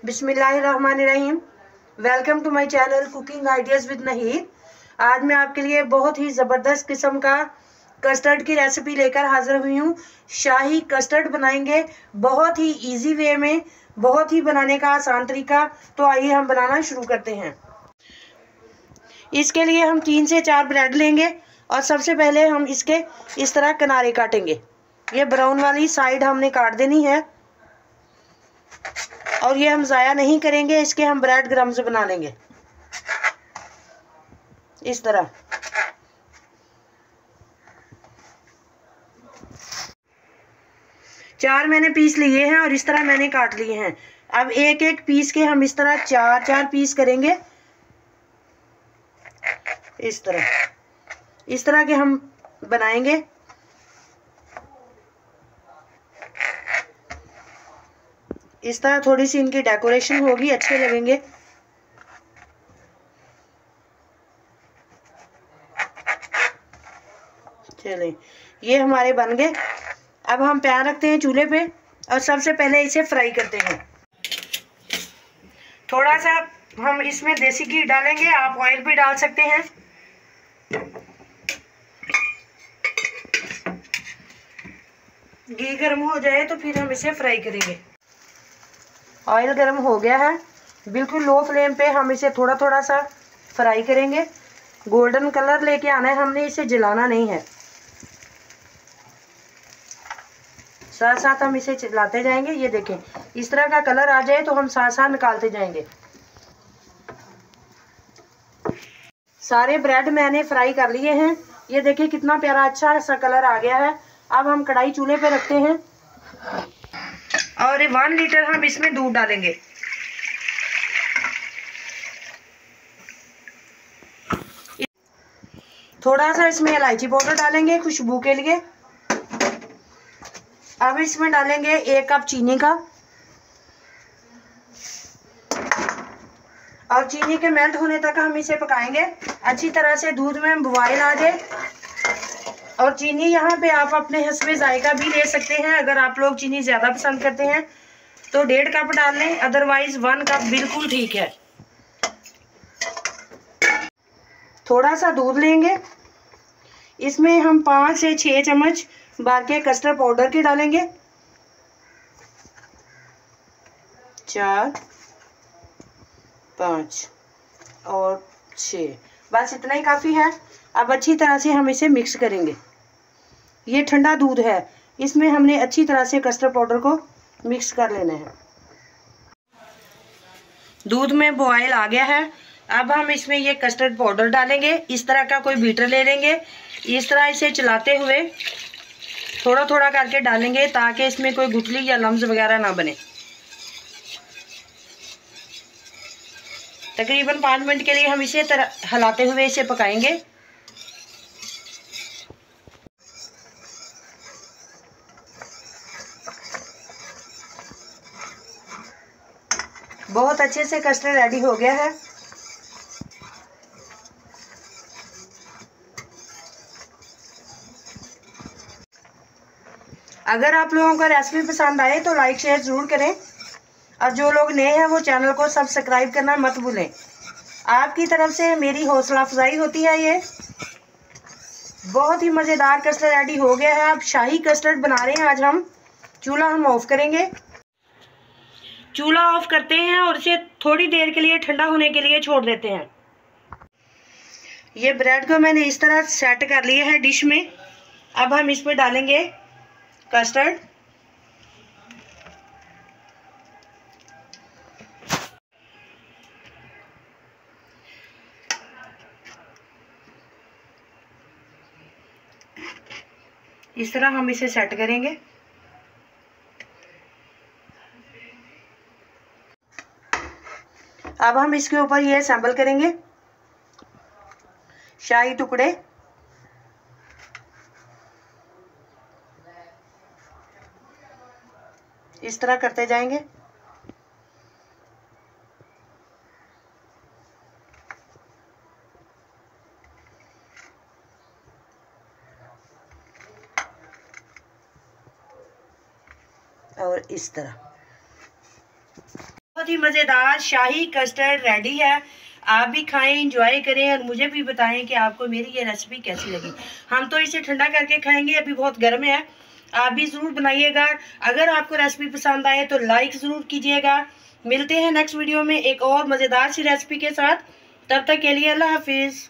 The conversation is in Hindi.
बिस्मिल्लाहिर्रहमानिर्रहीम। Welcome to my channel cooking ideas with Naheed. आज मैं आपके लिए बहुत ही ज़बरदस्त किस्म का कस्टर्ड की रेसिपी लेकर हाज़िर हुई हूँ। शाही कस्टर्ड बनाएंगे बहुत ही इजी वे में, बहुत ही बनाने का आसान तरीका। तो आइए हम बनाना शुरू करते हैं। इसके लिए हम 3 से 4 ब्रेड लेंगे और सबसे पहले हम इसके इस तरह किनारे काटेंगे। ये ब्राउन वाली साइड हमने काट देनी है और ये हम ज़ाया नहीं करेंगे, इसके हम ब्रेड क्रम्स बना लेंगे इस तरह। चार मैंने पीस लिए हैं और इस तरह मैंने काट लिए हैं। अब एक एक पीस के हम इस तरह 4-4 पीस करेंगे। इस तरह के हम बनाएंगे। इस तरह थोड़ी सी इनकी डेकोरेशन होगी, अच्छे लगेंगे। चलें, ये हमारे बन गए। अब हम पैन रखते हैं चूल्हे पे और सबसे पहले इसे फ्राई करते हैं। थोड़ा सा हम इसमें देसी घी डालेंगे, आप ऑयल भी डाल सकते हैं। घी गर्म हो जाए तो फिर हम इसे फ्राई करेंगे। ऑयल गर्म हो गया है, बिल्कुल लो फ्लेम पे हम इसे थोड़ा थोड़ा सा फ्राई करेंगे। गोल्डन कलर लेके आना है, हमने इसे जलाना नहीं है। साथ साथ हम इसे चलाते जाएंगे। ये देखें, इस तरह का कलर आ जाए तो हम साथ साथ निकालते जाएंगे। सारे ब्रेड मैंने फ्राई कर लिए हैं। ये देखिए कितना प्यारा अच्छा सा कलर आ गया है। अब हम कढ़ाई चूल्हे पे रखते हैं और 1 लीटर हम इसमें दूध डालेंगे। थोड़ा सा इसमें इलायची पाउडर डालेंगे खुशबू के लिए। अब इसमें डालेंगे 1 कप चीनी का और चीनी के मेल्ट होने तक हम इसे पकाएंगे अच्छी तरह से। दूध में बॉयल आ जाए और चीनी यहाँ पे आप अपने हस्बे जायका भी ले सकते हैं। अगर आप लोग चीनी ज़्यादा पसंद करते हैं तो 1.5 कप डाल लें, अदरवाइज 1 कप बिल्कुल ठीक है। थोड़ा सा दूध लेंगे, इसमें हम 5 से 6 चम्मच बार के कस्टर्ड पाउडर के डालेंगे। 4, 5 और 6, बस इतना ही काफ़ी है। अब अच्छी तरह से हम इसे मिक्स करेंगे। ये ठंडा दूध है, इसमें हमने अच्छी तरह से कस्टर्ड पाउडर को मिक्स कर लेना है। दूध में बॉयल आ गया है। अब हम इसमें ये कस्टर्ड पाउडर डालेंगे। इस तरह का कोई बीटर ले लेंगे, इस तरह इसे चलाते हुए थोड़ा थोड़ा करके डालेंगे ताकि इसमें कोई गुठली या लम्स वगैरह ना बने। तकरीबन 5 मिनट के लिए हम इसे हिलाते हुए इसे पकाएंगे। बहुत अच्छे से कस्टर्ड रेडी हो गया है। अगर आप लोगों को रेसिपी पसंद आए तो लाइक शेयर ज़रूर करें और जो लोग नए हैं वो चैनल को सब्सक्राइब करना मत भूलें। आपकी तरफ से मेरी हौसला अफजाई होती है। ये बहुत ही मज़ेदार कस्टर्ड रेडी हो गया है। अब शाही कस्टर्ड बना रहे हैं आज हम। चूल्हा हम ऑफ करेंगे, चूल्हा ऑफ करते हैं और इसे थोड़ी देर के लिए ठंडा होने के लिए छोड़ देते हैं। ये ब्रेड को मैंने इस तरह सेट कर लिया है डिश में। अब हम इसमें डालेंगे कस्टर्ड। इस तरह हम इसे सेट करेंगे। अब हम इसके ऊपर ये असेंबल करेंगे शाही टुकड़े। इस तरह करते जाएंगे। और इस तरह बहुत ही मज़ेदार शाही कस्टर्ड रेडी है। आप भी खाएं, इंजॉय करें और मुझे भी बताएं कि आपको मेरी ये रेसिपी कैसी लगी। हम तो इसे ठंडा करके खाएंगे, अभी बहुत गर्म है। आप भी ज़रूर बनाइएगा। अगर आपको रेसिपी पसंद आए तो लाइक ज़रूर कीजिएगा। मिलते हैं नेक्स्ट वीडियो में एक और मज़ेदार सी रेसिपी के साथ। तब तक के लिए अल्लाह हाफिज़।